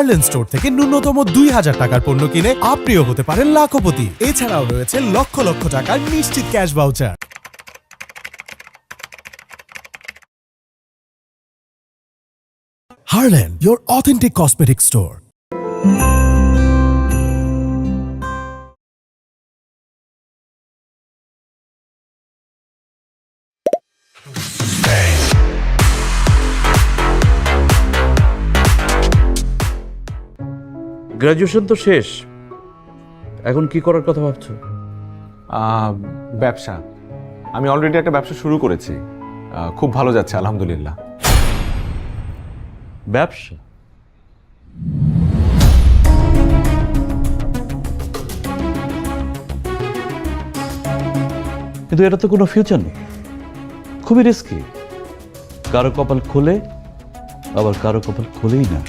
Herlan store থেকে ন্যূনতম 2000 টাকার পণ্য কিনে আপনিও হতে পারেন লাখপতি। এছাড়াও রয়েছে লক্ষ লক্ষ টাকার নিশ্চিত cash voucher. Harlan, your authentic cosmetic store. Graduation তো শেষ, এখন কি করার কথা ভাবছো? ব্যবসা। আমি অলরেডি একটা ব্যবসা শুরু করেছি, খুব ভালো যাচ্ছে আলহামদুলিল্লাহ। ব্যবসা? কিন্তু এটা তো কোনো ফিউচার নেই, খুবই রিস্কি। কারো কপাল খোলে, আবার কারো কপাল খোলেই না।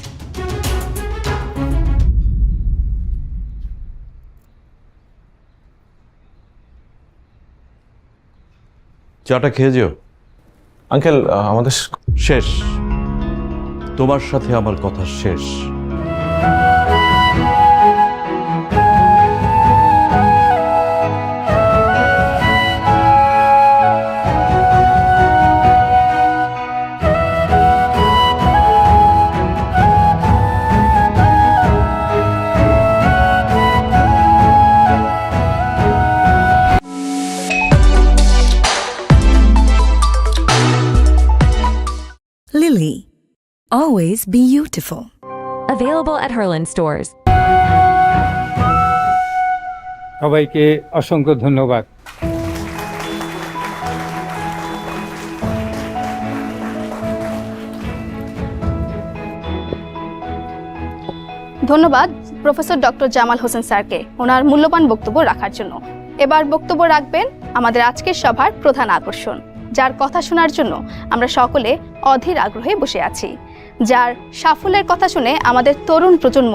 চাটা খেয়ে যেও। আঙ্কেল, আমাদের শেষ, তোমার সাথে আমার কথা শেষ। Lily, always beautiful. Available at Harlan stores. সবাইকে অসংখ্য ধন্যবাদ। ধন্যবাদ প্রফেসর ডক্টর জামাল হোসেন স্যারকে ওনার মূল্যবান বক্তব্য রাখার জন্য। এবার বক্তব্য রাখবেন আমাদের আজকের সভার প্রধান আকর্ষণ, যার কথা শোনার জন্য আমরা সকলে অধীর আগ্রহে বসে আছি, যার সাফল্যের কথা শুনে আমাদের তরুণ প্রজন্ম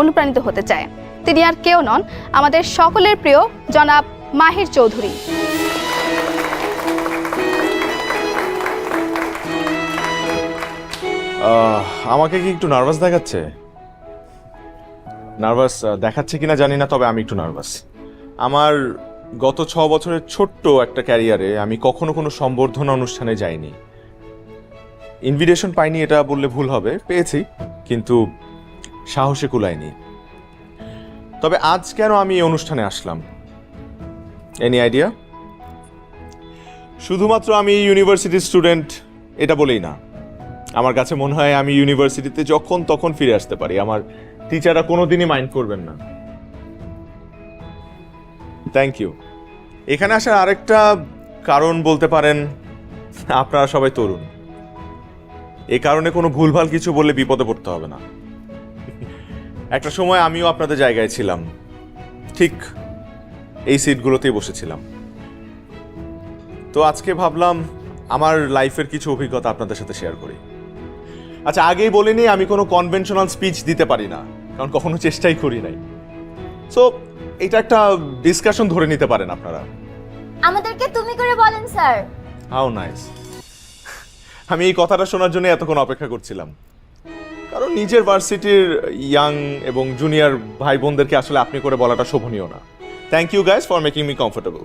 অনুপ্রাণিত হতে চায়। তিনি আর কেউ নন, আমাদের সকলের প্রিয় জনাব মাহির চৌধুরী। আমাকে কি একটু নার্ভাস দেখাচ্ছে? নার্ভাস দেখাচ্ছে কিনা জানি না, তবে আমি একটু নার্ভাস। আমার গত 6 বছরের ছোট্ট একটা ক্যারিয়ারে আমি কখনো কোনো সম্বর্ধনা অনুষ্ঠানে যাইনি। ইনভিটেশন পাইনি এটা বললে ভুল হবে, পেয়েছি কিন্তু সাহসে কুলাইনি। তবে আজ কেন আমি এই অনুষ্ঠানে আসলাম, এনি আইডিয়া? শুধুমাত্র আমি ইউনিভার্সিটির স্টুডেন্ট এটা বলেই না, আমার কাছে মনে হয় আমি ইউনিভার্সিটিতে যখন তখন ফিরে আসতে পারি, আমার টিচাররা কোনোদিনই মাইন্ড করবেন না। Thank you. এখানে আসার আরেকটা কারণ বলতে পারেন, আপনারা সবাই তরুণ, এই কারণে কোনো ভুলভাল কিছু বললে বিপদে পড়তে হবে না। একটা সময় আমিও আপনাদের জায়গায় ছিলাম, ঠিক এই সিটগুলোতেই বসেছিলাম। তো আজকে ভাবলাম আমার লাইফের কিছু অভিজ্ঞতা আপনাদের সাথে শেয়ার করি। আচ্ছা, আগেই বলিনি আমি কোনো কনভেনশনাল স্পিচ দিতে পারি না, কারণ কখনো চেষ্টাই করি নাই। সো এটা একটা ডিসকাশন ধরে নিতে পারেন আপনারা। আমাদেরকে তুমি করে বলেন স্যার। How nice. আমি এই কথাটা শোনার জন্য এতক্ষণ অপেক্ষা করছিলাম, কারণ নিজের ভার্সিটির ইয়াং এবং জুনিয়র ভাই বোনদেরকে আসলে আপনি করে বলাটা শোভনীয় না। Thank you guys for making me comfortable.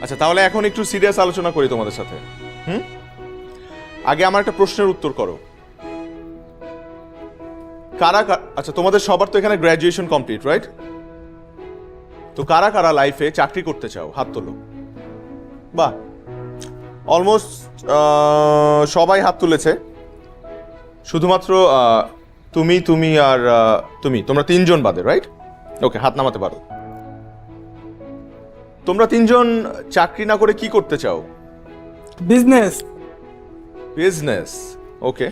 আচ্ছা, তাহলে এখন একটু সিরিয়াস আলোচনা করি তোমাদের সাথে। আগে আমার একটা প্রশ্নের উত্তর করো। আচ্ছা, তোমাদের সবার তো এখানে গ্র্যাজুয়েশন কমপ্লিট, রাইট? তো কারা কারা লাইফে চাকরি করতে চাও, হাত তোলো। বাহ, অলমোস্ট সবাই হাত তুলেছে। শুধুমাত্র তুমি আর তোমরা 3 জন বাদে, রাইট? ওকে, হাত নামাতে পারো। তোমরা 3 জন চাকরি না করে কি করতে চাও? বিজনেস। বিজনেস, ওকে।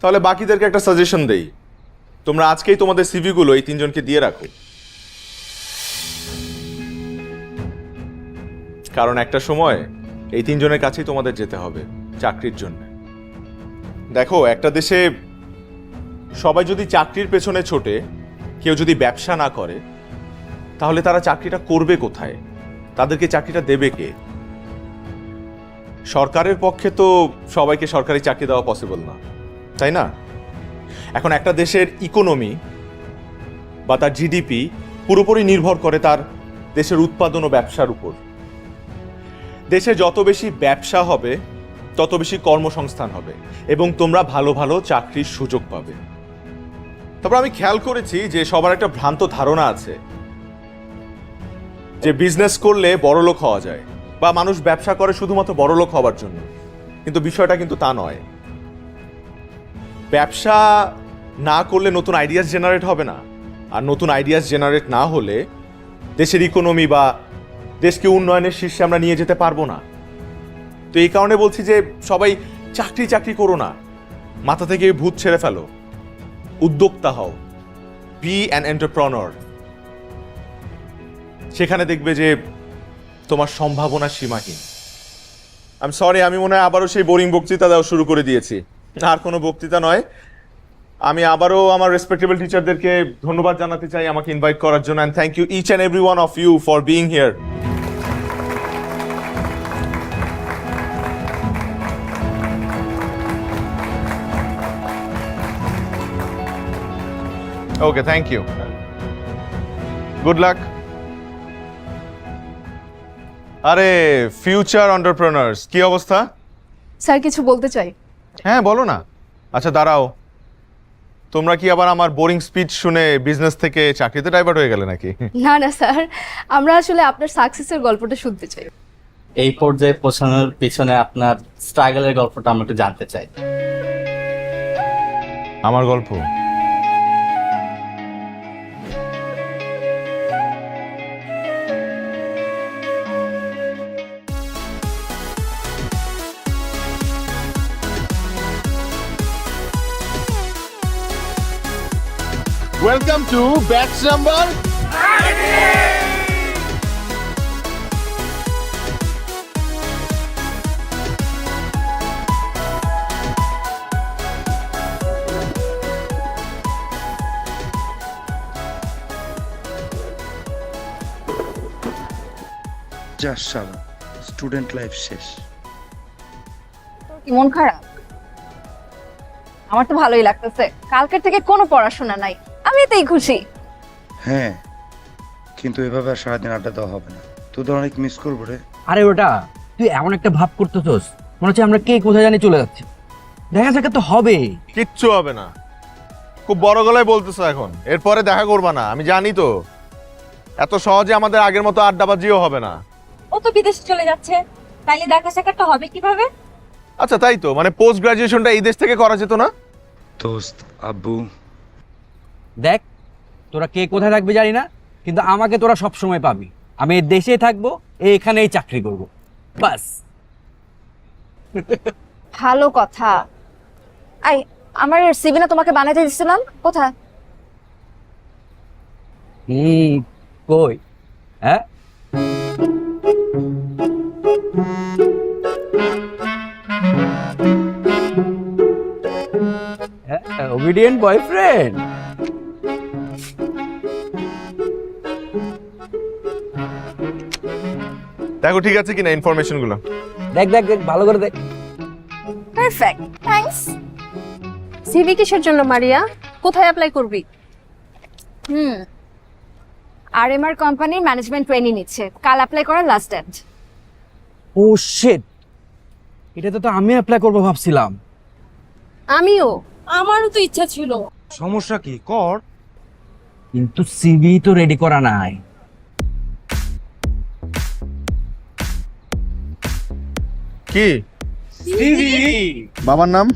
তাহলে বাকিদেরকে একটা সাজেশন দেই, তোমরা আজকেই তোমাদের সিভিগুলো এই 3 জনকে দিয়ে রাখো, কারণ একটা সময় এই 3 জনের কাছেই তোমাদের যেতে হবে চাকরির জন্য। দেখো, একটা দেশে সবাই যদি চাকরির পেছনে ছোটে, কেউ যদি ব্যবসা না করে, তাহলে তারা চাকরিটা করবে কোথায়? তাদেরকে চাকরিটা দেবে কে? সরকারের পক্ষে তো সবাইকে সরকারি চাকরি দেওয়া পসিবল না, তাই না? এখন একটা দেশের ইকোনমি বা তার জিডিপি পুরোপুরি নির্ভর করে তার দেশের উৎপাদন ও ব্যবসার উপর। দেশে যত বেশি ব্যবসা হবে তত বেশি কর্মসংস্থান হবে এবং তোমরা ভালো ভালো চাকরির সুযোগ পাবে। তারপর আমি খেয়াল করেছি যে সবার একটা ভ্রান্ত ধারণা আছে যে বিজনেস করলে বড়লোক হওয়া যায় বা মানুষ ব্যবসা করে শুধুমাত্র বড়লোক হওয়ার জন্য, কিন্তু বিষয়টা কিন্তু তা নয়। ব্যবসা না করলে নতুন আইডিয়াস জেনারেট হবে না, আর নতুন আইডিয়াস জেনারেট না হলে দেশের ইকোনমি বা দেশকে উন্নয়নের শীর্ষে আমরা নিয়ে যেতে পারবো না। তো এই কারণে বলছি যে সবাই চাকরি চাকরি করো না, মাথা থেকে ভূত ছেড়ে ফেলো, উদ্যোক্তা হও, বি অ্যান এন্টারপ্রেনার। সেখানে দেখবে যে তোমার সম্ভাবনা সীমাহীন। আমি সরি, আমি মনে হয় আবারও সেই বোরিং বক্তৃতা দেওয়া শুরু করে দিয়েছি। আর কোনো বক্তৃতা নয়, আমি আবারও আমার রেসপেক্টেবল টিচারদেরকে ধন্যবাদ জানাতে চাই আমাকে ইনভাইট করার জন্য, and thank you each and every one of you for being here. Okay, thank you, good luck. আরে ফিউচার এন্টারপ্রেনার্স, কি অবস্থা? স্যার কিছু বলতে চাই। হ্যাঁ বলো না। আচ্ছা দাঁড়াও, তোমরা কি আবার আমার বোরিং স্পিচ শুনে বিজনেস থেকে চাকরিতে ডাইভার্ট হয়ে গেলে নাকি? না না স্যার, আমরা আসলে আপনার সাকসেসের গল্পটা শুনতে চাই। এই পর্যায়ে পৌঁছানোর পিছনে আপনার স্ট্রাগলের গল্পটা আমরা একটু জানতে চাই। আমার গল্প? Welcome to batch number 30. যা শালা, স্টুডেন্ট লাইফ শেষ। কি মন খারাপ? আমার তো ভালোই লাগতেছে, কালকের থেকে কোনো পড়াশোনা নাই, আমি এতেই খুশি। হ্যাঁ, কিন্তু এভাবে আর সারাদিন আড্ডা দেওয়া হবে না, তোদের অনেক মিস করবো রে। আরে ওটা তুই এমন একটা ভাব করতেছস, মনে হচ্ছে আমরা কে কোথায় জানি চলে যাচ্ছি। দেখা যাক তো হবে। কিচ্ছু হবে না, খুব বড় গলায় বলতেছো এখন। এরপরে দেখা করবা না, আমি জানি তো। এত সহজে আমাদের আগের মতো আড্ডাবাজিও হবে না। ও তো বিদেশে চলে যাচ্ছে, তাইলে দেখা সাক্ষাৎটা হবে কিভাবে? আচ্ছা তাই তো, মানে পোস্ট গ্রাজুয়েশনটা এই দেশ থেকে করা যেত না? দোস্ত, আব্বু, দেখ তোরা কে কোথায় থাকবে জানি না, কিন্তু আমাকে তোরা সব সময় পাবি। আমি এই দেশেই থাকবো, এইখানেই চাকরি করব, বাস। ভালো কথা। আই, আমার সিভি না তোমাকে বানাইতে দিছিলাম, কোথায়? কই? হ্যাঁ, ওবিডিয়েন্ট বয়ফ্রেন্ড। দেখো ঠিক আছে কিনা ইনফরমেশন গুলো। দেখ দেখ দেখ, ভালো করে দেখ। Perfect, thanks. সিভি কিসের জন্য মারিয়া? কোথায় অ্যাপ্লাই করবি? আরএমআর কোম্পানির ম্যানেজমেন্ট ট্রেনিং নিচ্ছে, কাল অ্যাপ্লাই করার লাস্ট ডেট। ও শিট, এটা তো আমি অ্যাপ্লাই করবো ভাবছিলাম। আমিও, আমারও তো ইচ্ছা ছিল। সমস্যা কি? কর। কিন্তু সিভি তো রেডি করা নাই। কি সিভি? বাবার নাম?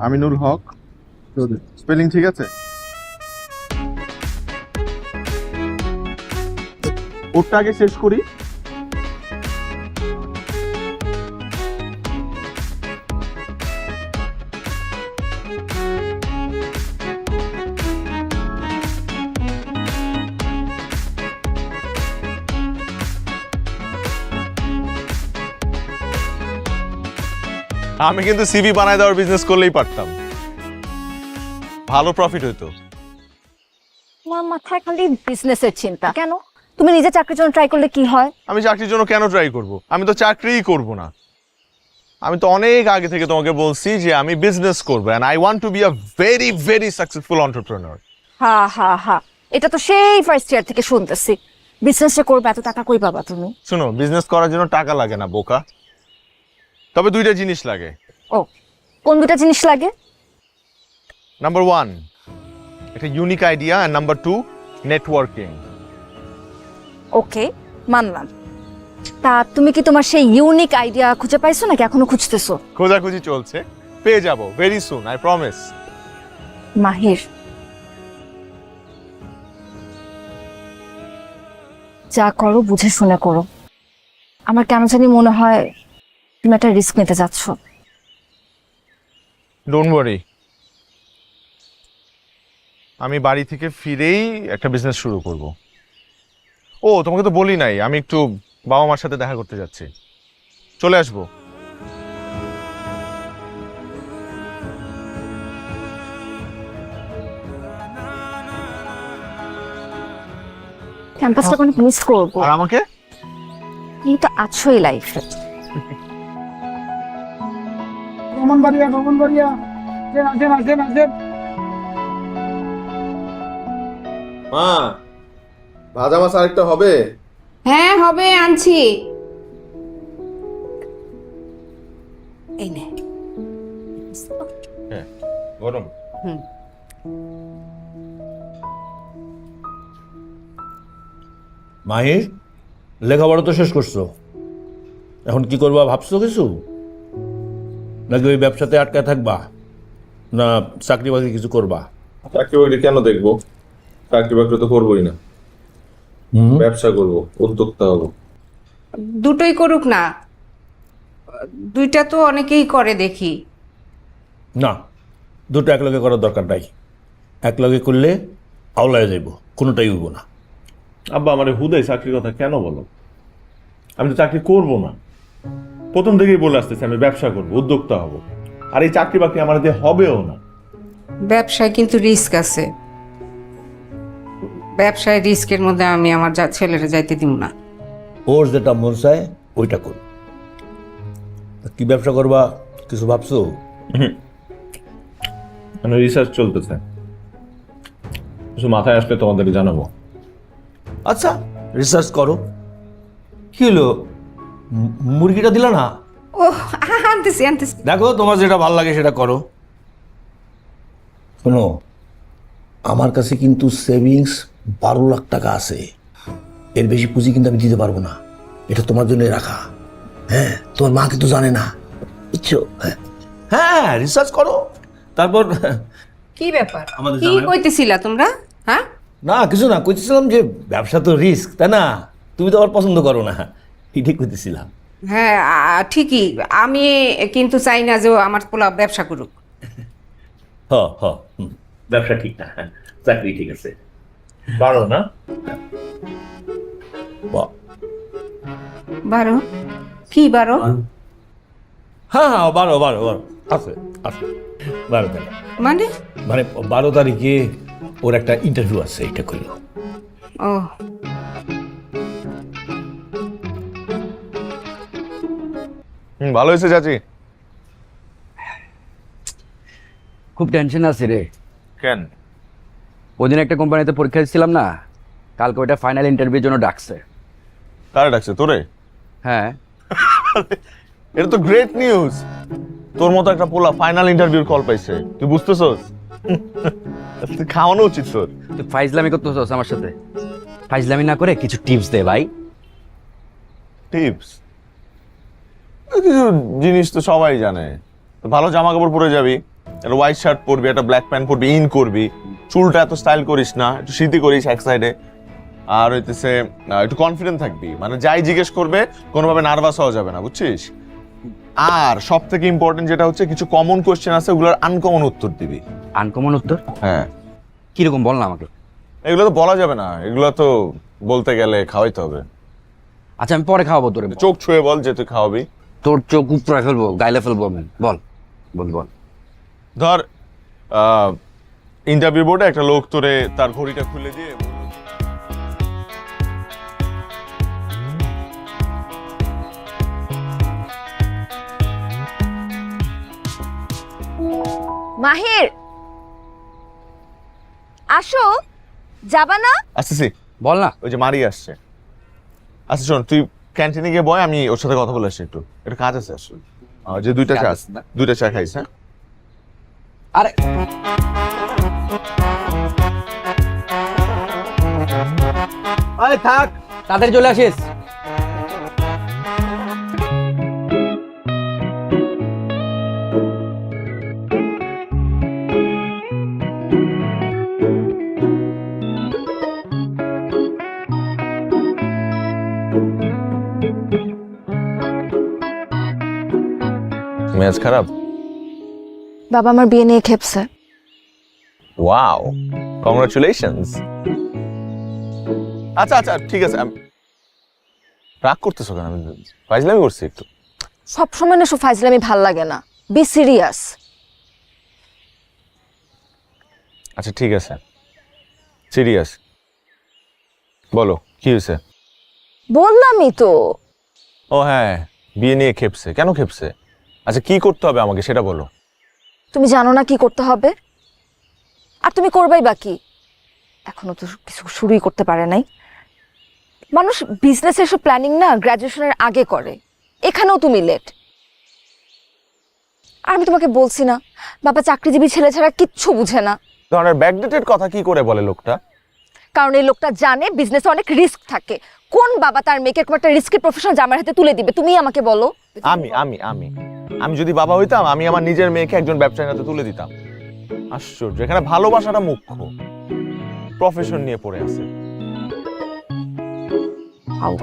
আমিনুল হক। স্পেলিং ঠিক আছে? ওটা আগে শেষ করি। আমি কিন্তু সিভি বানায় দেওয়ার বিজনেস করলেই পারতাম, ভালো প্রফিট হইতো। তোমার মাথায় খালি বিজনেসের চিন্তা কেন? তুমি নিজে চাকরির জন্য ট্রাই করলে কি হয়? আমি চাকরির জন্য কেন ট্রাই করব? আমি তো চাকরিই করব না। আমি তো অনেক আগে থেকে তোমাকে বলছি যে আমি বিজনেস করবো and I want to be a very very successful entrepreneur. হা হা হা, এটা তো সেই ফার্স্ট ইয়ার থেকে শুনতেছি। বিজনেসটা করবে, এত টাকা কই পাবা তুমি? শোনো, বিজনেস করার জন্য টাকা লাগে না বোকা, তবে দুইটা জিনিস লাগে। ও, কোন দুটা জিনিস লাগে? নাম্বার 1 একটা unique idea, and number 2 networking. Okay, মানলাম। তা তুমি কি তোমার সেই ইউনিক আইডিয়া খুঁজে পাইছো নাকি এখনো খুঁজতেছো? খোঁজাখুঁজি চলছে, পেয়ে যাবো ভেরি সুন, আই প্রমিস। মাহির, যা করো বুঝে শুনে করো। আমার কেন জানি মনে হয় তুমি একটা রিস্ক নিতে যাচ্ছ। ডোন্ট ওয়ারি, আমি বাড়ি থেকে ফিরেই একটা বিজনেস শুরু করব। ও, তোমাকে তো বলি নাই, আমি একটু বাবা মার সাথে দেখা করতে যাচ্ছি, চলে আসবো। ক্যাম্পাসটা অনেক মিস করবো। আর আমাকে? তুমি তো আছোই লাইফে। মা, ভাজা মাছ আরেকটা হবে? হ্যাঁ হবে, আনছি। এই নে। হ্যাঁ, গরম। মাহির, লেখাপড়া তো শেষ করছো, এখন কি করবা ভাবছো কিছু? নাকি ওই ব্যবসাতে আটকা থাকবা, না চাকরি বাকরি কিছু করবা? চাকরি বাকরি কেন দেখবো? চাকরি বাকরি তো করবোই না, ব্যবসা করবো, উদ্যোক্তা হবো। দুটোই করুক না, দুইটা তো অনেকেই করে দেখি। না, দুটো একলগে করার দরকার নাই। একলগে করলে আওলায় যাইব, কোনোটাই হইব না। আব্বা আমার হুদাই চাকরির কথা কেন বলো? আমি তো চাকরি করবো না, প্রথম থেকেই বলে আসতেছি আমি ব্যবসা করবো, উদ্যোক্তা হব। আর এই চাকরি বাকরি আমার দিয়ে হবেও না। ব্যবসায় কিন্তু রিস্ক আছে, ব্যবসায় রিস্কের মধ্যে আমি আমার ছেলেরা যাইতে দিব না। ওর যেটা মন চায় ওইটা কর। কি ব্যবসা করবা কিছু ভাবছো? মানে রিসার্চ চলতেছে, কিছু মাথায় আসলে তোমাদেরকে জানাবো। আচ্ছা, রিসার্চ করো। কি হলো, মুরগিটা দিলা না? ও আনতেছি আনতেছি। দেখো তোমার যেটা ভালো লাগে সেটা করো। শোনো, আমার কাছে কিন্তু সেভিংস 12 লাখ টাকা আছে, এর বেশি পুঁজি কিন্তু আমি দিতে পারবো না। এটা তোমার জন্য রাখা। হ্যাঁ, তোমার মা কিন্তু জানে না, বুঝছো? হ্যাঁ, রিসার্চ করো, তারপর কি ব্যাপার, কি কইতেছিলা তোমরা? হ্যাঁ না কিছু না, কইতেছিলাম যে ব্যবসা তো রিস্ক, তাই না? তুমি তো আবার পছন্দ করো না, এটাই কইতেছিলাম। হ্যাঁ ঠিকই, আমি কিন্তু চাই না যে ও আমার পোলা ব্যবসা করুক। হ হ, ব্যবসা ঠিক না, চাকরি ঠিক আছে। বারো না? বারো? কি বারো? হ্যাঁ হ্যাঁ, 12 আছে আছে, 12 তারিখ। মানে 12 তারিখে ওর একটা ইন্টারভিউ আছে, এটা করলো। ও ভালো হয়েছে চাচি। খুব টেনশন আছে রে। কেন? ওই দিন একটা কোম্পানিতে পরীক্ষা দিচ্ছিলাম না, কালকে ওইটা ফাইনাল ইন্টারভিউর জন্য ডাকছে। কারে ডাকছে? তোরে? হ্যাঁ। এটা তো গ্রেট নিউজ, তোর মতো একটা পোলা ফাইনাল ইন্টারভিউর কল পাইছে, তুই বুঝতেছস? খাওয়ানো উচিত তোর। তুই ফাইজলামি করতেছস আমার সাথে? ফাইজলামি না করে কিছু টিপস দে ভাই। টিপস? কিছু জিনিস তো সবাই জানে। ভালো জামা কাপড় পরে যাবি, একটা হোয়াইট শার্ট পরবি, একটা ব্ল্যাক প্যান্ট পরবি, ইন করবি, চুলটা এত স্টাইল করিস না, একটু সিটি করিস এক সাইডে, আর হইতেছে একটু কনফিডেন্ট থাকবি, মানে যাই জিজ্ঞেস করবে কোনোভাবে নার্ভাস হওয়া যাবে না, বুঝছিস? আর সব থেকে ইম্পর্টেন্ট যেটা হচ্ছে, কিছু কমন কোশ্চেন আছে, ওগুলোর আনকমন উত্তর দিবি। আনকমন উত্তর? হ্যাঁ। কিরকম বল না আমাকে। এগুলো তো বলা যাবে না, এগুলো তো বলতে গেলে খাওয়াইতে হবে। আচ্ছা আমি পরে খাওয়াবো তোরে। চোখ ছুঁয়ে বল যে তুই খাওয়াবি। তোর চোখ উপরে ফেলবো, গাইলে ফেলবো আমি। বল বল বল। ধর ইন্টারভিউ বোর্ডে একটা লোক তোরে তার ঘড়িটা খুলে দিয়ে মাহির, আসো। যাবা না? আসতেছি। বল না। ওই যে মারি আসছে। আচ্ছা শোন, তুই ক্যান্টিনে গিয়ে বয়, আমি ওর সাথে কথা বলে আসি একটু। একটা কাজ আছে আসলে। যে দুইটা চা খাইস, হ্যাঁ? আরে আরে থাক, তাড়াতাড়ি চলে আসিস। মেজাজ খারাপ? বাবা আমার বিয়ে নিয়ে খেপছে। Wow, congratulations. আচ্ছা আচ্ছা ঠিক আছে। রাগ করতেছো কেন? আমি ফাইজলামি করছি একটু। সবসময় না সব ফাইজলামি ভাল লাগে না, বি সিরিয়াস। আচ্ছা ঠিক আছে, সিরিয়াস। বলো কি হয়েছে? বললামই তো। ও হ্যাঁ, বিয়ে নিয়ে খেপছে। কেন খেপছে? আচ্ছা কি করতে হবে আমাকে সেটা বলো। তুমি জানো না কি করতে হবে? আর তুমি করবাই বাকি, এখনো তো কিছু শুরুই করতে পারে নাই। মানুষ বিজনেসের সব প্ল্যানিং না গ্র্যাজুয়েশনের আগে করে, এখানেও তুমি লেট। আর আমি তোমাকে বলছি না, বাবা চাকরিজীবী ছেলে ছাড়া কিচ্ছু বুঝে না। ধরনের ব্যাকডেটেড কথা কি করে বলে লোকটা? কারণ এই লোকটা জানে বিজনেসে অনেক রিস্ক থাকে। কোন বাবা তার মেয়েকে এরকম একটা রিস্কি প্রফেশনাল জামার হাতে তুলে দিবে? তুমি আমাকে বলো। আমি আমি আমি আমি যদি বাবা হইতাম, আমি আমার নিজের মেয়েকে একজন ব্যবসায়ীর হাতে তুলে দিতাম। আশ্চর্য, এখানে ভালোবাসাটা মুখ্য, প্রফেশন নিয়ে পড়ে আছে।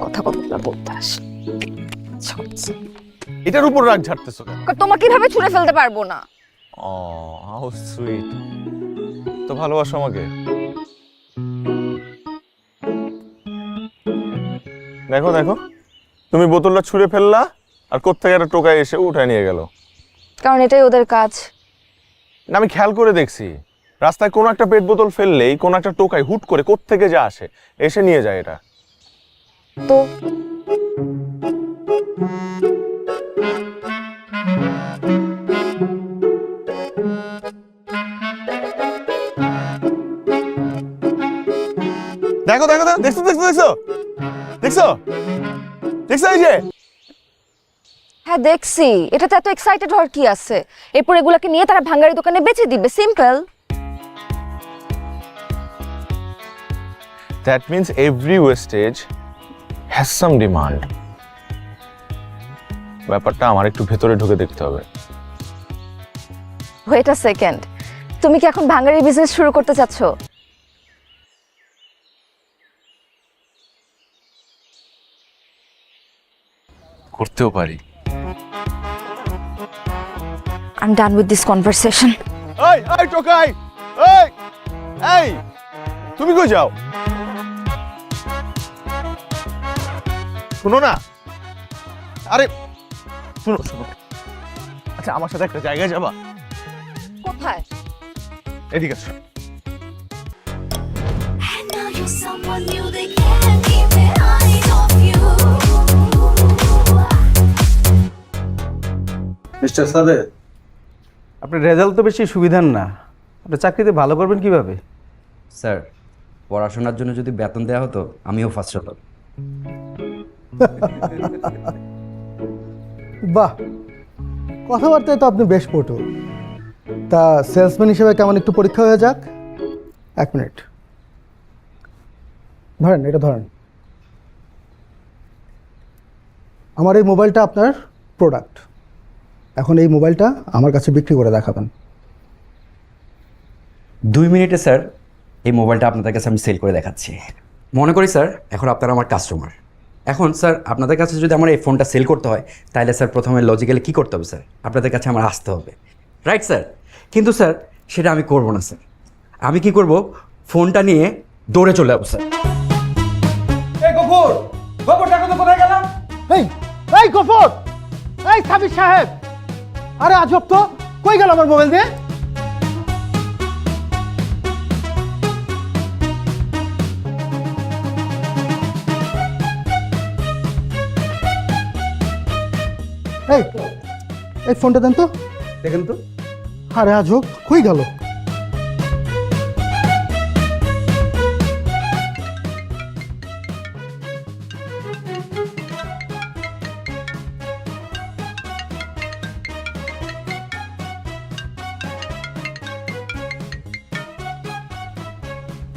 কথা বলতে আসে, এটার উপর রাগ ঝাড়তেছো কেন? তোমাকে কিভাবে ছুঁড়ে ফেলতে পারবো না? ও হাউ সুইট। তো ভালোবাসো আমাকে? দেখো দেখো, তুমি বোতলটা ছুঁড়ে ফেললা, আর কোত্থেকে একটা টোকাই এসে উঠায় নিয়ে গেল। কারণ এটাই ওদের কাজ। না, আমি খেয়াল করে দেখছি, রাস্তায় কোনো একটা পেট বোতল ফেললেই কোনো একটা টোকাই হুট করে কোত্থেকে যা আসে এসে নিয়ে যায় এটা। তো দেখো দেখো দেখো, দেখছো দেখছো দেখছো দেখছো দেখছো এই যে। হ্যাঁ দেখছি, এটাতে এত এক্সাইটেড হওয়ার কি আছে? এরপর এগুলাকে নিয়ে তারা ভাঙ্গারি দোকানে বেচে দিবে, simple. That means every wastage has some demand. ব্যাপারটা আমার একটু ভেতরে ঢুকে দেখতে হবে। ওয়েট আ সেকেন্ড, তুমি কি এখন ভাঙ্গারি বিজনেস শুরু করতে চাচ্ছ? করতেও পারি। I'm done with this conversation. এই এই টোকাই, এই এই তুমি কই যাও? শুনো না, আরে শুনো শুনো। আচ্ছা আমার সাথে একটা জায়গায় যাবা? কোথায়? এদিকে আসো। মিস্টার সাদেক, আপনার রেজাল্ট তো বেশি সুবিধার না, আপনি চাকরিতে ভালো করবেন কিভাবে? স্যার, পড়াশোনার জন্য যদি বেতন দেওয়া হতো আমিও ফার্স্ট হতাম। বাহ, কথাবার্তায় তো আপনি বেশ পটু। তা সেলসম্যান হিসেবে কেমন একটু পরীক্ষা হয়ে যাক। 1 মিনিট ধরেন, এটা ধরেন। আমার এই মোবাইলটা আপনার প্রোডাক্ট। এখন এই মোবাইলটা আমার কাছে বিক্রি করে দেখাবেন। 2 মিনিটে স্যার এই মোবাইলটা আপনাদের কাছে আমি সেল করে দেখাচ্ছি। মনে করি স্যার এখন আপনারা আমার কাস্টমার। এখন স্যার আপনাদের কাছে যদি আমার এই ফোনটা সেল করতে হয় তাহলে স্যার প্রথমে লজিক্যালি কী করতে হবে স্যার? আপনাদের কাছে আমার আসতে হবে, রাইট স্যার? কিন্তু স্যার সেটা আমি করব না স্যার। আমি কি করব, ফোনটা নিয়ে দৌড়ে চলে যাবো স্যার। এই গফুর, গফুর দেখো তো কোথায় গেলাম? এই গফর, এই সাবির সাহেব, আরে আজব তো, কই গেল আমার মোবাইল দিয়ে? এই ফোনটা দেন তো। দেখেন তো। আরে আজব, কই গেল?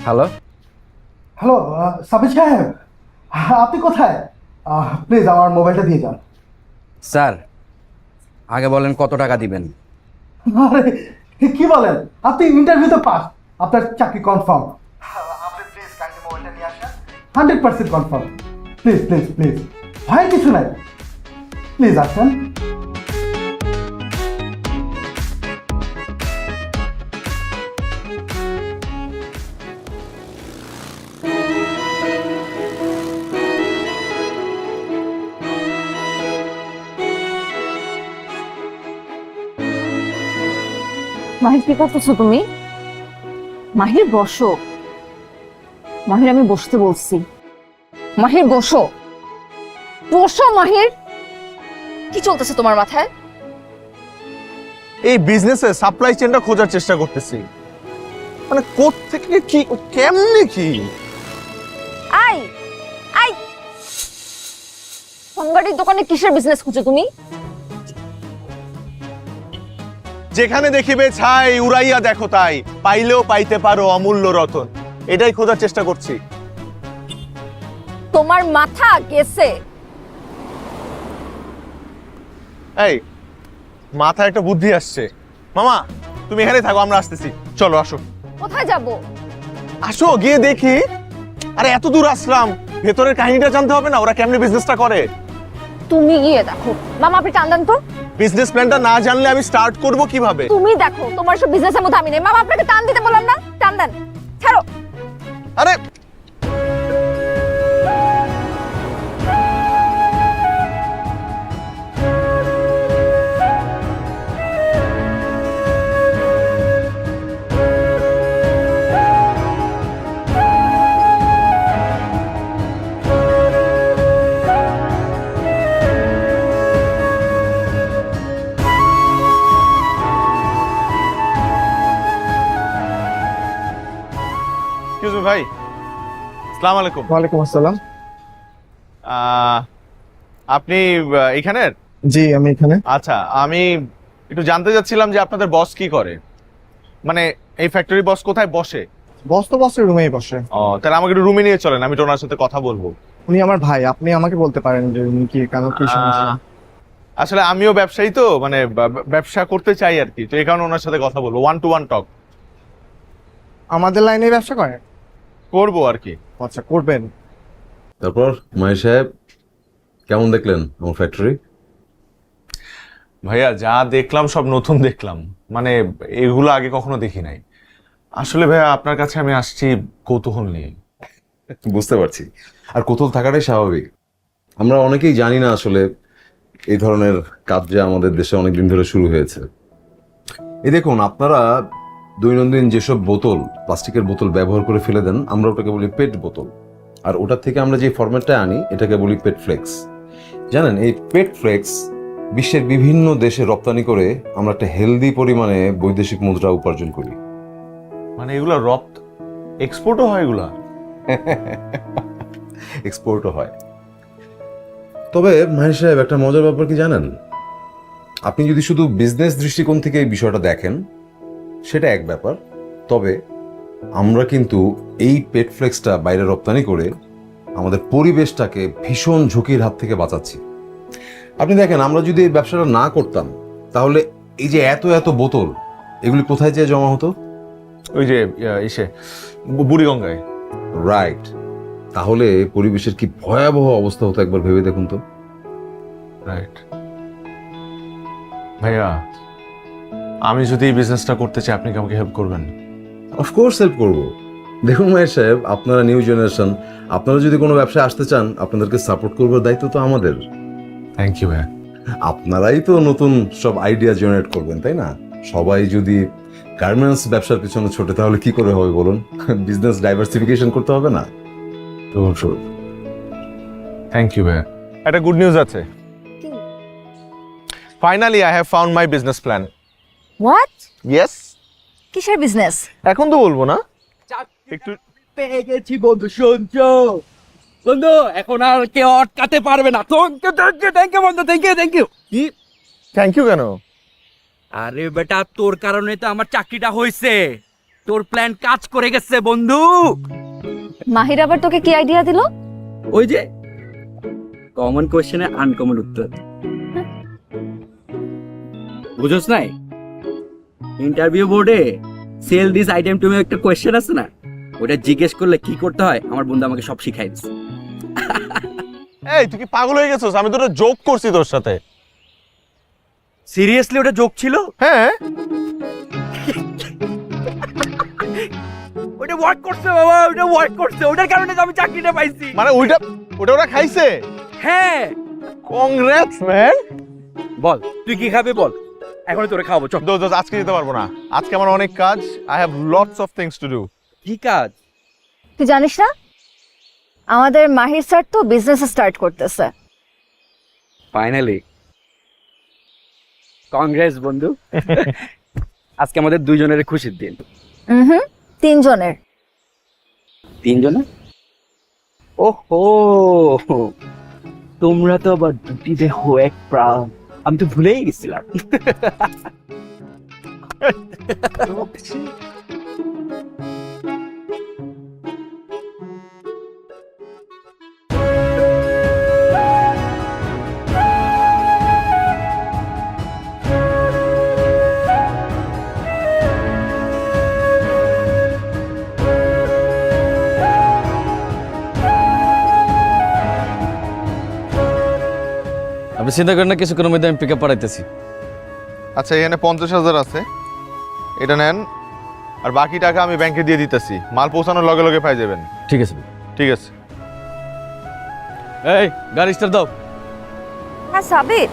হ্যালো, হ্যালো সাবির সাহেব, আপনি কোথায়? প্লিজ আমার মোবাইলটা দিয়ে যান। স্যার আগে বলেন কত টাকা দিবেন? আরে কি বলেন, আপনি ইন্টারভিউতে পাস, আপনার চাকরি কনফার্ম। আপনি প্লিজ কাইন্ডলি মোবাইলটা নিয়ে আসেন, 100% কনফার্ম। প্লিজ প্লিজ প্লিজ, ভয়ের কিছু নাই, প্লিজ আসেন। মাহির কি করতেছো তুমি? মাহির বসো। মাহির আমি বসতে বলছি। মাহির বসো, বসো মাহির। কি চলতেছে তোমার মাথায়? এই বিজনেসে সাপ্লাই চেনটা খোঁজার চেষ্টা করতেছি, মানে কোত্থেকে কি কেমনে কি। আই আই সংগাড়ির দোকানে কিসের বিজনেস খুঁজো তুমি? যেখানে দেখিবে ছাই উড়াইয়া দেখো তাই, পাইলেও পাইতে পারো অমূল্য রতন, এটাই খোঁজার চেষ্টা করছি। তোমার মাথা গেছে? এই মাথায় একটা বুদ্ধি আসছে। মামা তুমি এখানে থাকো, আমরা আসতেছি, চলো আসো। কোথায় যাব? আসো গিয়ে দেখি। আরে এত দূর আসলাম, ভেতরের কাহিনীটা জানতে হবে না, ওরা কেমনে বিজনেসটা করে। তুমি গিয়ে দেখো। মামা আপনি টান দেন তো। বিজনেস প্ল্যানটা না জানলে আমি স্টার্ট করব কিভাবে? তুমি দেখো, তোমার সব বিজনেসের মধ্যে আমি নেই। মামা আপনাকে টান দিতে বললাম না, টান দেন। ছাড়ো। আরে ভাই, আসসালামু আলাইকুম। ওয়ালাইকুম আসসালাম। আপনি এখানের? জি আমি এখানে। আচ্ছা, আমি একটু জানতে চাচ্ছিলাম যে আপনাদের বস কি করে, মানে এই ফ্যাক্টরি বস কোথায় বসে? বস তো বসের রুমেই বসে। ও তাহলে আমাকে একটু রুমে নিয়ে চলেন, আমি তো ওনার সাথে কথা বলবো। উনি আমার ভাই, আপনি আমাকে বলতে পারেন যে উনি কি কেন কি সমস্যা। আসলে আমিও ব্যবসায়ী তো, মানে ব্যবসা করতে চাই আর কি, তো এই কারণে ওনার সাথে কথা বলবো, 1-to-1 টক আমাদের লাইনে ব্যবসা করেন? করবো আর কি। আচ্ছা করবেন। তারপর মাহির সাহেব কেমন দেখলেন আমার ফ্যাক্টরি? ভাইয়া যা দেখলাম সব নতুন দেখলাম, মানে এগুলো আগে কখনো দেখি নাই। আসলে ভাইয়া আপনার কাছে আমি আসছি কৌতূহল নিয়ে। বুঝতে পারছি, আর কৌতূহল থাকাটাই স্বাভাবিক। আমরা অনেকেই জানি না আসলে এই ধরনের কাজ যে আমাদের দেশে অনেকদিন ধরে শুরু হয়েছে। এই দেখুন, আপনারা দৈনন্দিন যেসব বোতল, প্লাস্টিকের বোতল ব্যবহার করে ফেলে দেন, আমরা ওটাকে বলি পেট বোতল, আর ওটার থেকে আমরা যে ফরম্যাটটা আনি এটাকে বলি পেট ফ্লেক্স। জানেন, এই পেট ফ্লেক্স বিশ্বের বিভিন্ন দেশে রপ্তানি করে আমরা একটা হেলদি পরিমাণে বৈদেশিক মুদ্রা উপার্জন করি। মানে এগুলো এক্সপোর্টও হয়? এগুলা এক্সপোর্টও হয়। তবে মাহির সাহেব, একটা মজার ব্যাপার কি জানেন? আপনি যদি শুধু বিজনেস দৃষ্টিকোণ থেকে এই বিষয়টা দেখেন সেটা এক ব্যাপার, তবে আমরা কিন্তু এই পেট ফ্লেক্সটা বাইরে রপ্তানি করে আমাদের পরিবেশটাকে ভীষণ ঝুঁকির হাত থেকে বাঁচাচ্ছি। আপনি দেখেন, আমরা যদি এই ব্যবসাটা না করতাম তাহলে এই যে এত এত বোতল, এগুলি কোথায় যেয়ে জমা হতো? ওই যে বুড়িগঙ্গায়। রাইট। তাহলে পরিবেশের কি ভয়াবহ অবস্থা হতো একবার ভেবে দেখুন তো। রাইট। ভাইয়া আমি যদি এই বিজনেসটা করতে চাই, আপনি কি আমাকে হেল্প করবেন? অফকোর্স হেল্প করবো। দেখুন মাহির সাহেব, আপনারা নিউ জেনারেশন, আপনারা যদি কোনো ব্যবসায় আসতে চান আপনাদেরকে সাপোর্ট করবার দায়িত্ব তো আমাদের। থ্যাংক ইউ ভাইয়া। আপনারাই তো নতুন সব আইডিয়া জেনারেট করবেন, তাই না? সবাই যদি গার্মেন্টস ব্যবসার পিছনে ছোটে তাহলে কি করে হবে বলুন? বিজনেস ডাইভার্সিফিকেশন করতে হবে না? তো থ্যাংক ইউ ভাইয়া। একটা গুড নিউজ আছে। Finally I have found my business plan. What? Yes. কিসের বিজনেস? এখন তো বলবো না, একটু পেয়ে গেছি বন্ধু, শুনছো বন্ধু? এখন আর কেউ আটকাতে পারবে না। থ্যাংক ইউ বন্ধু, থ্যাংক ইউ। কি থ্যাংক ইউ কেন? আরে বেটা, তোর কারণে তো আমার চাকরিটা হয়েছে। তোর প্ল্যান কাজ করে গেছে বন্ধু। মাহির আবার তোকে কি আইডিয়া দিল? ওই যে কমন কোশ্চেনে আনকমন উত্তর, বুঝোস নাই? ইন্টারভিউ বোর্ডে sell this item to me একটা কোশ্চেন আছে না, ওটা জিজ্ঞেস করলে কি করতে হয় আমার বন্ধু আমাকে সব শিখাই দিছে। এই তুই কি পাগল হয়ে গেছিস? আমি তো একটা জোক করছি তোর সাথে। সিরিয়াসলি ওটা জোক ছিল? হ্যাঁ। ওটা ওয়ার্ক করছে বাবা, ওটা ওয়ার্ক করছে। ওটার কারণে তো আমি চাকরিটা পাইছি। মানে ওটা ওরা খাইছে? হ্যাঁ। Congrats man. বল তুই কি খাবে বল, এখন তোরে খাওয়াবো। চল। দোস্ত আজকে যেতে পারবো না, আজকে আমার অনেক কাজ। I have lots of things to do. কি কাজ? তুই জানিস না আমাদের মাহির স্যার তো বিজনেস স্টার্ট করতেছে। ফাইনালি কংগ্রেস বন্ধু। আজকে আমাদের দুইজনের খুশির দিন। তিনজনের। তিনজনের? ওহো, তোমরা তো আবার দুটি দেহ এক প্রাণ, আমি তো ভুলেই গেছিলাম। আপনি চিন্তা করেন না, কিছুক্ষণের মধ্যে আমি পিক আপ পাঠাইতেছি। আচ্ছা, এখানে 50,000 আছে, এটা নেন। আর বাকি টাকা আমি ব্যাংকে দিয়ে দিতেছি, মাল পৌঁছানোর লগে লগে পাই যাবেন। ঠিক আছে। ঠিক আছে। এই গাড়ি স্টার্ট দাও। হ্যাঁ সাবিত,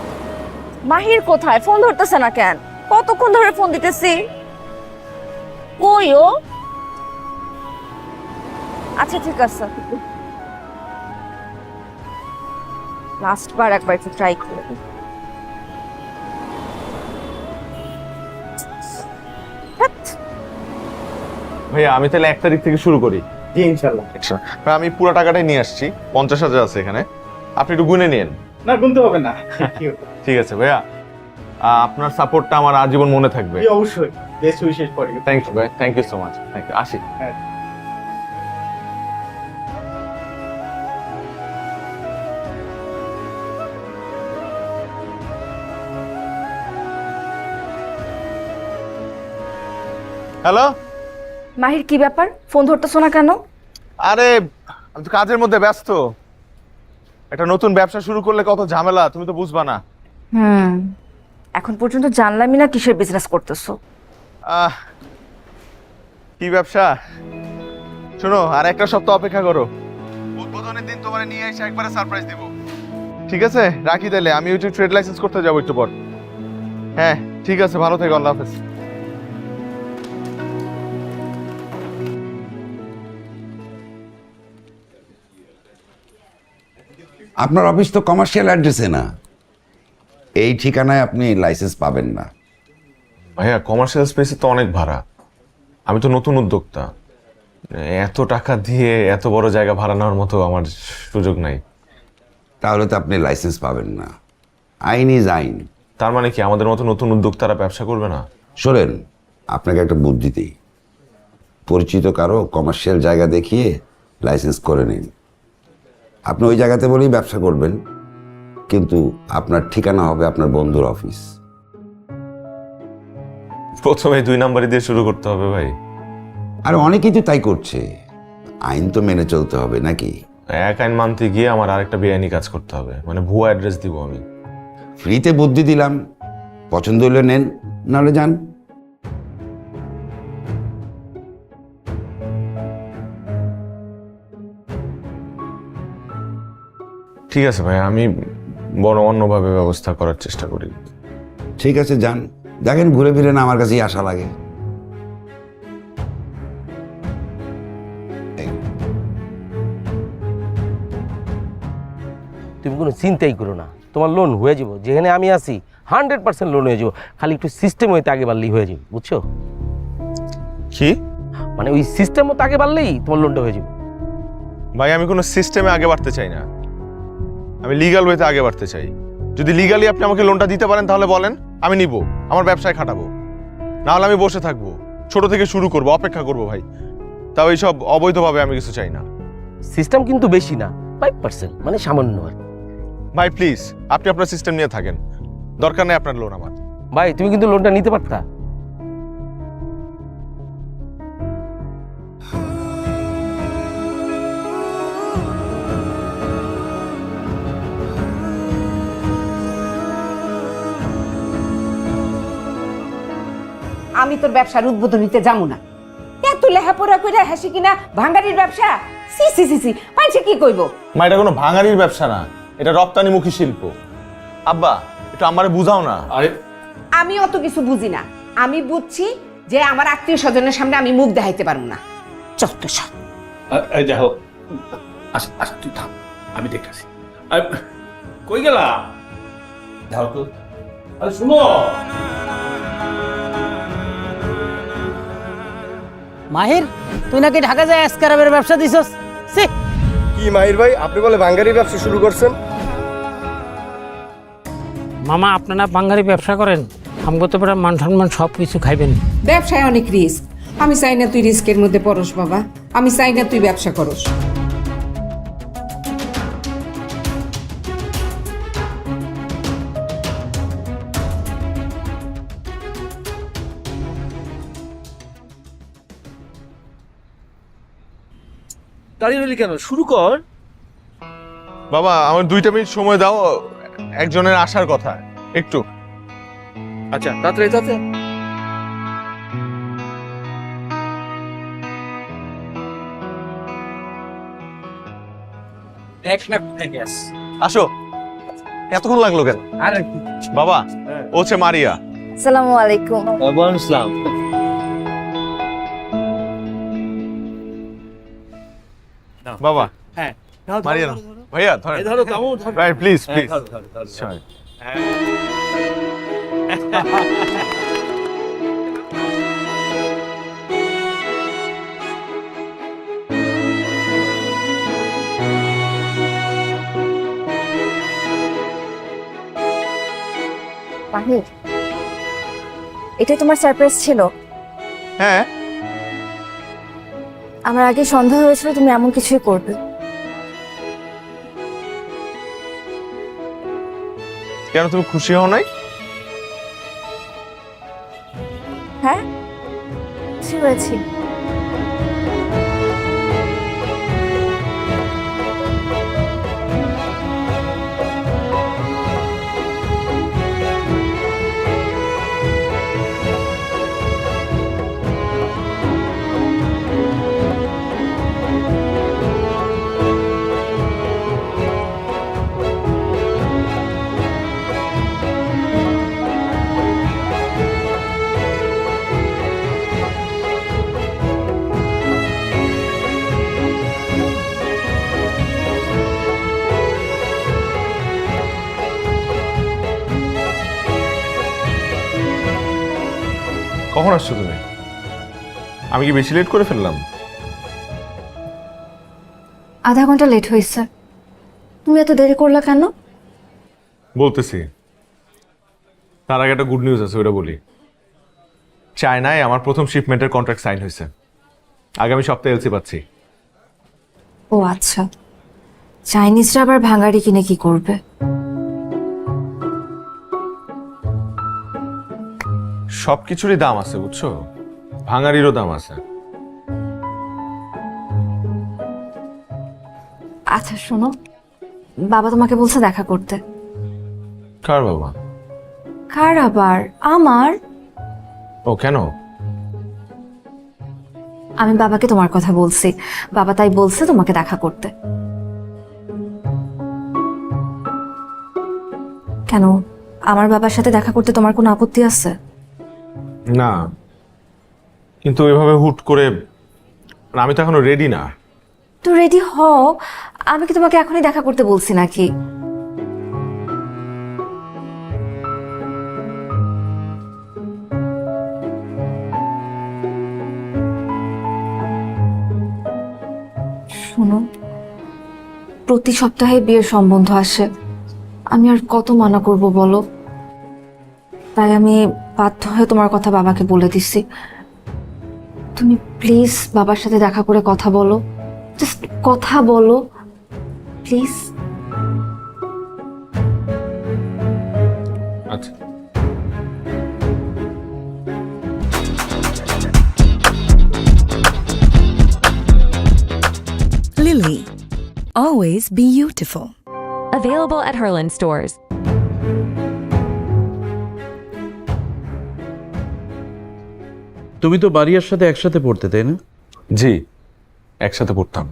মাহির কোথায়? ফোন ধরতেছে না কেন? কতক্ষণ ধরে ফোন দিতেছি। কই ও? আচ্ছা ঠিক আছে, লাস্ট বার একবার একটু ট্রাই করে দিই। ভাইয়া আমি তাহলে 1 তারিখ থেকে শুরু করি। জি ইনশাআল্লাহ। ভাই আমি পুরো টাকাটাই নিয়ে আসছি, 50,000 আছে এখানে, আপনি একটু গুনে নিন। না গুনতে হবে না। ঠিক আছে ভাইয়া, আপনার সাপোর্টটা আমার আজীবন মনে থাকবে। অবশ্যই, best wishes for you. Thank you ভাই, thank you so much. Thank you. আসি। হ্যালো। মাহির কি ব্যাপার? ফোন ধরতেছো না কেন? আরে আমি তো কাজের মধ্যে ব্যস্ত। একটা নতুন ব্যবসা শুরু করলে কত ঝামেলা, তুমি তো বুঝবা না। এখন পর্যন্ত জানলামই না কিসের বিজনেস করতেছো। কি ব্যবসা? শোনো, আর একটা সপ্তাহ অপেক্ষা করো, উদ্বোধনের দিন তোমার নিয়ে এসে একবারে সারপ্রাইজ দিব। ঠিক আছে, রাখি তাহলে। আমি ওই ট্রেড লাইসেন্স করতে যাবো একটু পর। হ্যাঁ ঠিক আছে, ভালো থেকো, আল্লাহ হাফেজ। আপনার অফিস তো কমার্শিয়াল অ্যাড্রেসে না, এই ঠিকানায় আপনি লাইসেন্স পাবেন না। ভাইয়া কমার্শিয়াল স্পেসে তো অনেক ভাড়া, আমি তো নতুন উদ্যোক্তা, এত টাকা দিয়ে এত বড় জায়গা ভাড়া নেওয়ার মতো আমার সুযোগ নাই। তাহলে তো আপনি লাইসেন্স পাবেন না, আইন ইজ আইন। তার মানে কি আমাদের মতো নতুন উদ্যোক্তারা ব্যবসা করবে না? শোনেন, আপনাকে একটা বুদ্ধি দিই, পরিচিত কারো কমার্শিয়াল জায়গা দেখিয়ে লাইসেন্স করে নিন। আপনি ওই জায়গাতে বলেই ব্যবসা করবেন, কিন্তু আপনার ঠিকানা হবে আপনার বন্ধুর অফিস। প্রথমে 2 নাম্বারই দিয়ে শুরু করতে হবে ভাই? আর অনেকেই তো তাই করছে, আইন তো মেনে চলতে হবে নাকি? এক আইন মানতে গিয়ে আমার আরেকটা বেআইনি কাজ করতে হবে, মানে ভুয়া অ্যাড্রেস দিব আমি। ফ্রিতে বুদ্ধি দিলাম, পছন্দ হলে নেন, নাহলে যান। ঠিক আছে ভাই, আমি বড় অন্যভাবে ব্যবস্থা করার চেষ্টা করি। ঠিক আছে যান, দেখেন ঘুরে ফিরে না আমার কাছেই আশা লাগে। তুমি কোনো চিন্তাই করো না, তোমার লোন হয়ে যাব। যেখানে আমি আছি 100% লোন হয়ে যাবো, খালি একটু সিস্টেম হইতে আগে বাড়লেই হয়ে যাবে, বুঝছো? কি মানে ওই সিস্টেম মতো আগে বাড়লেই তোমার লোনটা হয়ে যাবে। ভাই আমি কোনো সিস্টেমে আগে বাড়তে চাই না, আমি লিগ্যাল ওয়েতে আগে বাড়তে চাই। যদি লিগ্যালি আপনি আমাকে লোনটা দিতে পারেন তাহলে বলেন, আমি নিব, আমার ব্যবসায় খাটাবো। না হলে আমি বসে থাকবো, ছোট থেকে শুরু করব, অপেক্ষা করব ভাই। তাও এইসব অবৈধভাবে আমি কিছু চাই না। সিস্টেম কিন্তু বেশি না, 5%, মানে সামান্য আর। ভাই প্লিজ আপনি আপনার সিস্টেম নিয়ে থাকেন, দরকার নেই আপনার লোন আমার। ভাই তুমি কিন্তু লোনটা নিতে পারতা। আমি তোর ব্যবসার উদ্বোধনীতে যাবো না। এত লেহাপড়া করে হাসি কিনা ভাঙ্গারির ব্যবসা, সি সি সি সি, পাইছে কি কইব? মা এটা কোনো ভাঙারির ব্যবসা না, এটা রপ্তানিমুখী শিল্প। আব্বা একটু আমারে বুঝাও না। আরে আমি অত কিছু বুঝি না, আমি বুঝছি যে আমার আত্মীয় স্বজনের সামনে আমি মুখ দেখাইতে পারবো না। চত্ব সব যাও, তুই থাম, আমি দেখতেছি। কই গেলা? যাও তো। আরে শুনো, মাহির, তুই নাকি ঢাকা যায় স্ক্রাবের ব্যবসা দিছস? কি মাহির ভাই, আপনি বলে বাঙ্গারির ব্যবসা শুরু করছেন? মামা, আপনারা বাঙ্গারি ব্যবসা করেন, আমগো তো পুরো মান সম্মান সব কিছু খাইবেন। ব্যবসায় অনেক রিস্ক, আমি চাই না তুই রিস্কের মধ্যে পড়স বাবা, আমি চাই না তুই ব্যবসা করস। দাঁড়িয়ে রইলি কেন? শুরু কর। বাবা আমার 2 মিনিট সময় দাও, একজনের আসার কথা একটু। আচ্ছা তাড়াতাড়ি তাড়াতাড়ি। দেখ না কোথায় গেছ। আসো। এতক্ষণ লাগলো কেন? আরে বাবা ও হচ্ছে মারিয়া। আসসালামু আলাইকুম। ওয়ালাইকুম আসসালাম। বাবা হ্যাঁ মারিয়া না। ভাইয়া ধরেন। ধরো দাও, ভাই প্লিজ প্লিজ। ধরো। মাহির, এটাই তোমার সারপ্রাইজ ছিল? হ্যাঁ আমার আগে সন্দেহ হয়েছিল তুমি এমন কিছুই করবে। কেন তুমি খুশি হও নাই? হ্যাঁ, খুশি হয়েছি। কখন আসছো তুমি? আমি কি বেশি লেট করে ফেললাম? আধা ঘন্টা লেট হয়েছে। তুমি এত দেরি করলা কেন? বলতেছি, তার আগে একটা গুড নিউজ আছে, ওটা বলি। চায়নায় আমার প্রথম শিপমেন্টের কন্ট্রাক্ট সাইন হয়েছে, আগামী সপ্তাহে এলসি পাচ্ছি। ও আচ্ছা, চাইনিজরা আবার ভাঙাড়ি কিনে কি করবে? সবকিছুরই দাম আছে বুঝছো, ভাঙারিরও দাম আছে। আচ্ছা শোনো, বাবা তোমাকে বলছে দেখা করতে। কার বাবা? কার আবার? আমার। ও কেন? আমি বাবাকে তোমার কথা বলছি, বাবা তাই বলছে তোমাকে দেখা করতে। কেন, আমার বাবার সাথে দেখা করতে তোমার কোনো আপত্তি আছে? না, কিন্তু এভাবে হুট করে, আমি তো এখনো রেডি না। তো রেডি হও, আমি কি তোমাকে এখনই দেখা করতে বলছি নাকি? শোনো, প্রতি সপ্তাহে বিয়ের সম্বন্ধ আসে, আমি আর কত মানা করব বলো। তাই আমি বাধ্য হয়ে তোমার কথা বাবাকে বলে দিছি। তুমি প্লিজ বাবার সাথে দেখা করে কথা বলো, জাস্ট কথা বলো প্লিজ। আচ্ছা, Lily. Always beautiful. Available at Herland stores. তুমি তো বাড়িয়ার সাথে একসাথে পড়তে, তাই না? জি, একসাথে পড়তাম।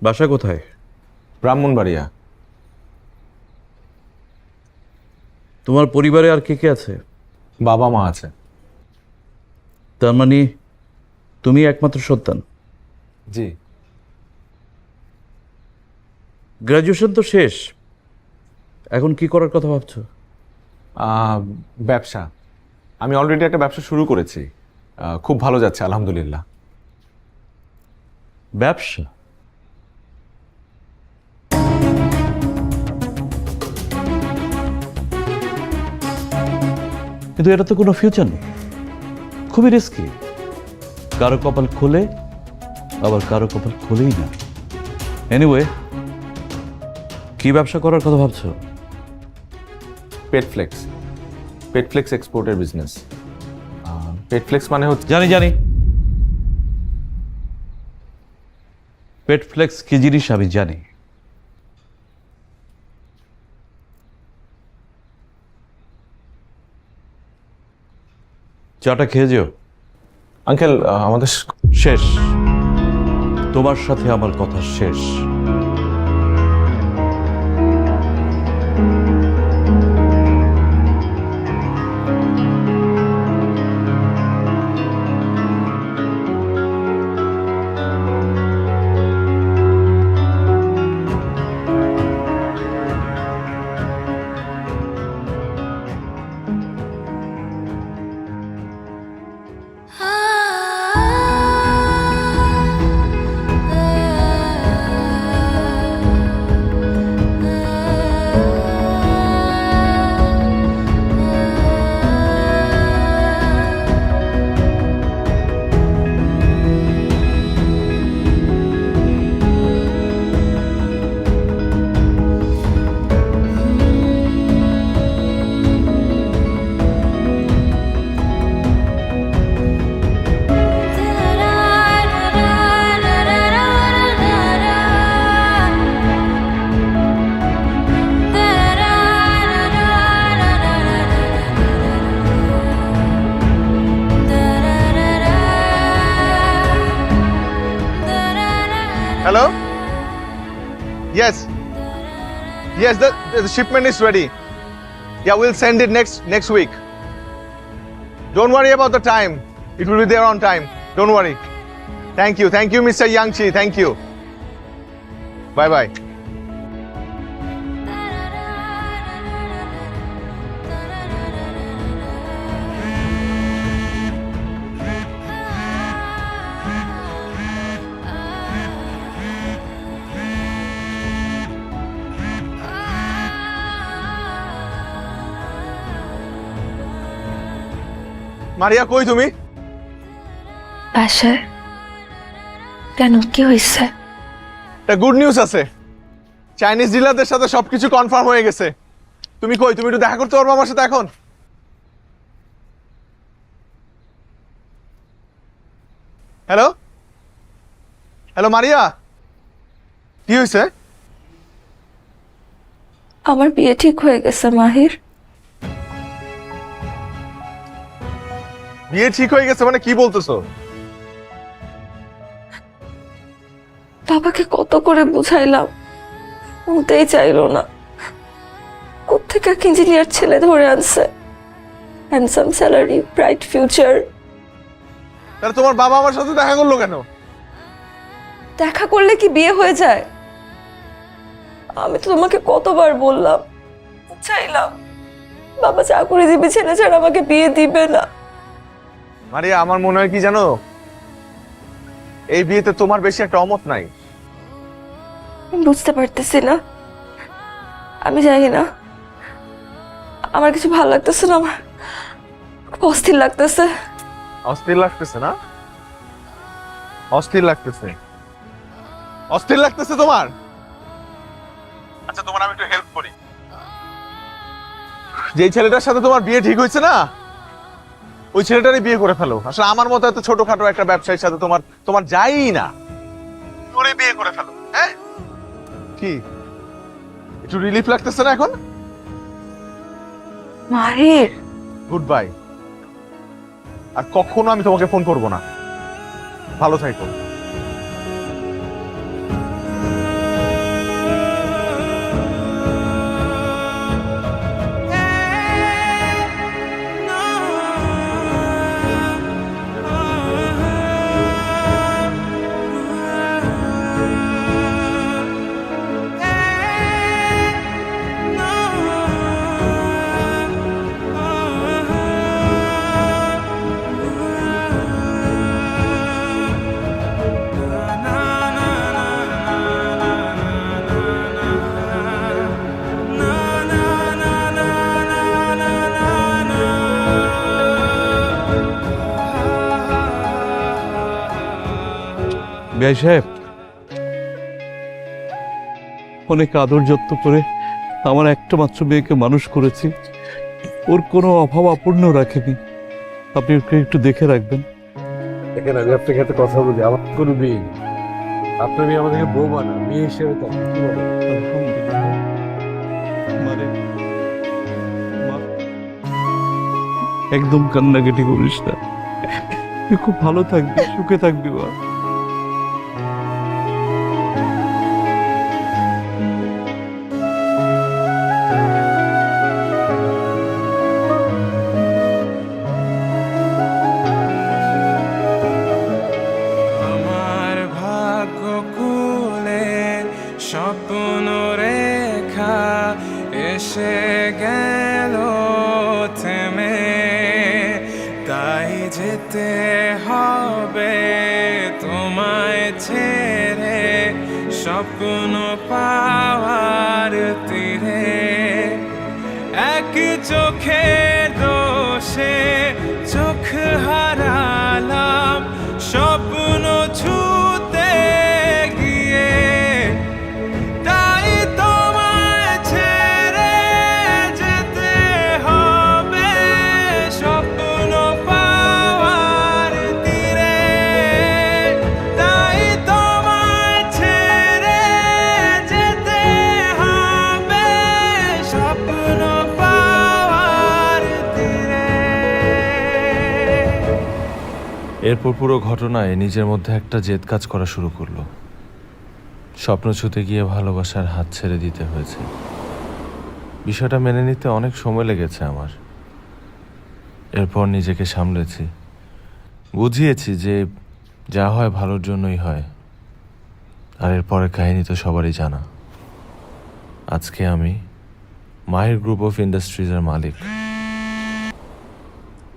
বাসা কোথায়? ব্রাহ্মণবাড়িয়া। তোমার পরিবারে আর কে কে আছে? বাবা মা আছে। তার মানে তুমি একমাত্র সন্তান? জি। গ্র্যাজুয়েশন তো শেষ, এখন কি করার কথা ভাবছো? ব্যবসা। আমি অলরেডি একটা ব্যবসা শুরু করেছি, খুব ভালো যাচ্ছে আলহামদুলিল্লাহ। ব্যবসা? কিন্তু এটা তো কোনো ফিউচার নেই, খুবই রিস্কি। কারো কপাল খোলে, আবার কারো কপাল খোলেই না। এনিওয়ে, কি ব্যবসা করার কথা ভাবছো? পেটফ্লেক্স। পেটফ্লেক্স এক্সপোর্টের বিজনেস। পেটফ্লেক্স মানে হচ্ছে, জানি জানি, পেটফ্লেক্স কি জিনিস আমি জানি। চাটা খেয়ে যেও। আঙ্কেল আমাদের শেষ, তোমার সাথে আমার কথা শেষ। Hello? Yes. Yes, the shipment is ready. Yeah, we'll send it next week. Don't worry about the time. It will be there on time. Don't worry. Thank you, Mr. Yangchi. Thank you. Bye bye. মারিয়া, কই তুমি? বাসায়। কেন, কি হয়েছে? একটা good news আছে। Chinese ডিলারদের সাথে সবকিছু কনফার্ম হয়ে গেছে। তুমি কই? তুমি একটু দেখা করতে পারবে আমার সাথে এখন? হ্যালো হ্যালো মারিয়া, কি হয়েছে? আমার বিয়ে ঠিক হয়ে গেছে মাহির। বিয়ে ঠিক হয়ে গেছে মানে কি বলতেছো? বাবাকে কত করে বুঝাইলাম, শুনতেই চাইলো না। কোত্থেকে এক ইঞ্জিনিয়ার ছেলে ধরে আনছে, হ্যান্ডসাম স্যালারি, ব্রাইট ফিউচার। তাহলে তোমার বাবা আমার সাথে দেখা করলো কেন? দেখা করলে কি বিয়ে হয়ে যায়? আমি তো তোমাকে কতবার বললাম, চাইলাম, বাবা চাকরিজীবী ছেলে ছাড়া আমাকে বিয়ে দিবে না। মারিয়া, আমার মনে হয় কি জানো, এই বিয়েতে তোমার বেশি একটা অমত নাই। আমি বুঝতে পারতেছি না, আমি জানি না, আমার কিছু ভালো লাগতেছে না, আমার খুব অস্থির লাগতেছে। অস্থির লাগতেছে না? অস্থির লাগতেছে? অস্থির লাগতেছে তোমার? আচ্ছা তোমার আমি একটু হেল্প করি। যেই ছেলেটার সাথে তোমার বিয়ে ঠিক হয়েছে না, ওই ছেলেটারই বিয়ে করে ফেলো। আসলে আমার মতো এত ছোটখাটো একটা ব্যবসায়ীর সাথে তোমার যাই না, ওরে বিয়ে করে ফেলো। হ্যাঁ কি একটু রিলিফ লাগতেছে না এখন? মাহির, গুড বাই। আর কখনো আমি তোমাকে ফোন করব না। ভালো থাকো। বিআই সাহেব, অনেক আদর যত্ন করে আমার একটা মাত্র মেয়েকে মানুষ করেছি, ওর কোনো অভাব অপূর্ণ রাখেনি। আপনি ওকে একটু দেখে রাখবেন। দেখেন আমি আপনাকে একটা কথা বলি, আমার কোনো বিয়ে নেই। আপনার মেয়ে আমাদেরকে বউ বানা, মেয়ে হিসেবে তো কি বলে? একদম কান্নাকাটি করিস না, তুই খুব ভালো থাকবি, সুখে থাকবি। বা আমার ভাগ্য কুলে স্বপ্ন রেখা এসে গেল থেমে, তাই যেতে হবে তোমায় ছেড়ে স্বপ্ন পাওয়ার তীরে। এক চোখে দোষে চোখ হারালাম স্বপ্ন ছুতে গিয়ে, তাই তোমায় ছেড়ে যেতে হবে স্বপ্ন পাওয়ার তীরে। তাই তোমায় ছেড়ে যেতে হবে স্বপ্ন পাওয়ার তীরে। এরপর পুরো ঘটনায় নিজের মধ্যে একটা জেদ কাজ করা শুরু করলো। স্বপ্ন ছুঁতে গিয়ে ভালোবাসার হাত ছেড়ে দিতে হয়েছে। বিষয়টা মেনে নিতে অনেক সময় লেগেছে আমার। এরপর নিজেকে সামলেছি, বুঝিয়েছি যে যা হয় ভালোর জন্যই হয়। আর এরপরের কাহিনী তো সবারই জানা। আজকে আমি মাহির গ্রুপ অফ ইন্ডাস্ট্রিজের মালিক।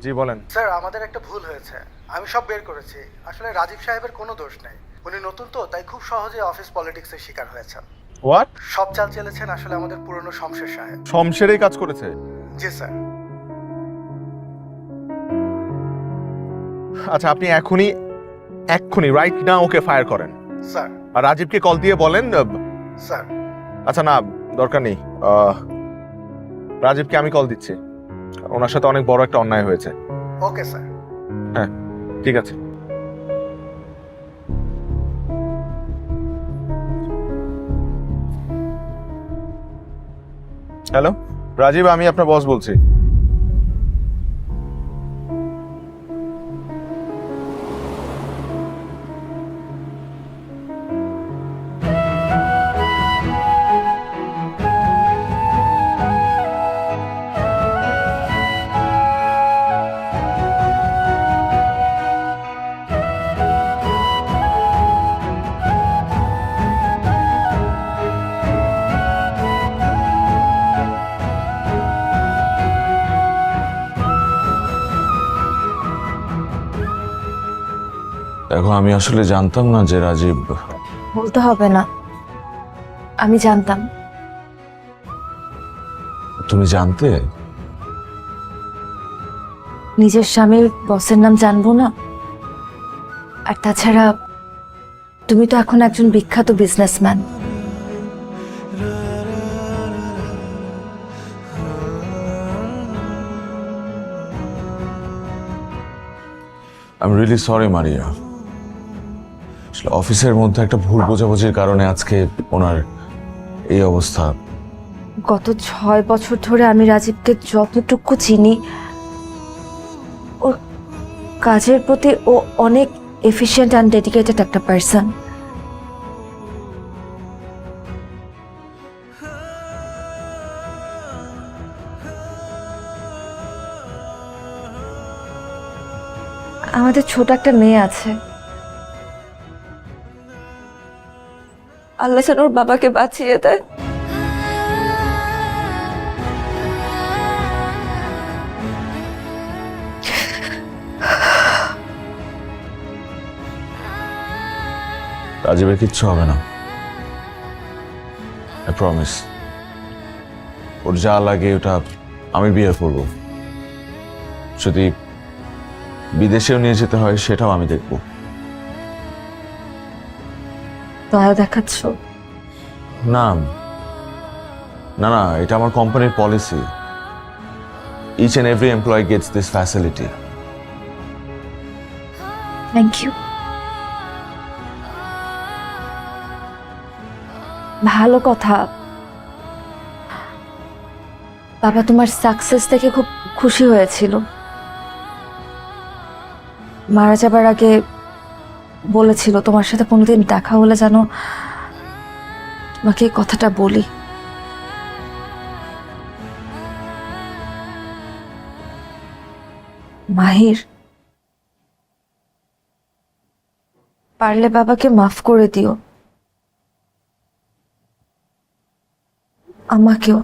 জি বলেন। স্যার আমাদের একটা ভুল হয়েছে, আমি সব বের করেছি। আসলে রাজীব সাহেবের কোনো দোষ নেই, উনি নতুন তো, তাই খুব সহজে অফিস পলিটিক্সের শিকার হয়েছেন। হোয়াট? সব চাল চেলেছেন আসলে আমাদের পুরনো শমশের সাহেব। শমশেরই কাজ করেছে? জি স্যার। আচ্ছা আপনি এক্ষুনি রাইট না ওকে ফায়ার করেন। স্যার। আর রাজীবকে কল দিয়ে বলেন। স্যার। আচ্ছা না, দরকার নেই। রাজীবকে আমি কল দিচ্ছি, ওনার সাথে অনেক বড় একটা অন্যায় হয়েছে। Okay sir. হ্যাঁ ঠিক আছে। হ্যালো রাজীব, আমি আপনার বস বলছি। দেখো আমি আসলে জানতাম না যে রাজীব। বলতে হবে না, আমি জানতাম। তুমি জানতে? নিজের স্বামীর বসের নাম জানবো না? আর তাছাড়া তুমি তো এখন একজন বিখ্যাত businessman. I am really sorry মারিয়া। আসলে অফিসের মধ্যে একটা ভুল বোঝাবুঝির কারণে আজকে ওনার এই অবস্থা। গত 6 বছর ধরে আমি রাজীবকে যতটুকু চিনি, ওর কাজের প্রতি ও অনেক এফিশিয়েন্ট অ্যান্ড ডেডিকেটেড একটা পার্সন। আমাদের ছোট একটা মেয়ে আছে। আল্লাহ যেন ওর বাবাকে বাঁচিয়ে দেয়। রাজীবের কিচ্ছু হবে না, আই প্রমিস। ওর যা লাগে ওটা আমি বিয়ে করব। যদি বিদেশেও নিয়ে যেতে হয় সেটাও আমি দেখব। দয়া দেখাচ্ছ? না না না, এটা আমার কোম্পানির policy. Each and every employee gets this facility. Thank you. ভালো কথা। বাবা তোমার সাকসেস দেখে খুব খুশি হয়েছিল। মারা যাবার আগে বলেছিল তোমার সাথে কোনোদিন দেখা হলে যেন তোমাকে এই কথাটা বলি। মাহির, পারলে বাবাকে মাফ করে দিও, আমাকেও।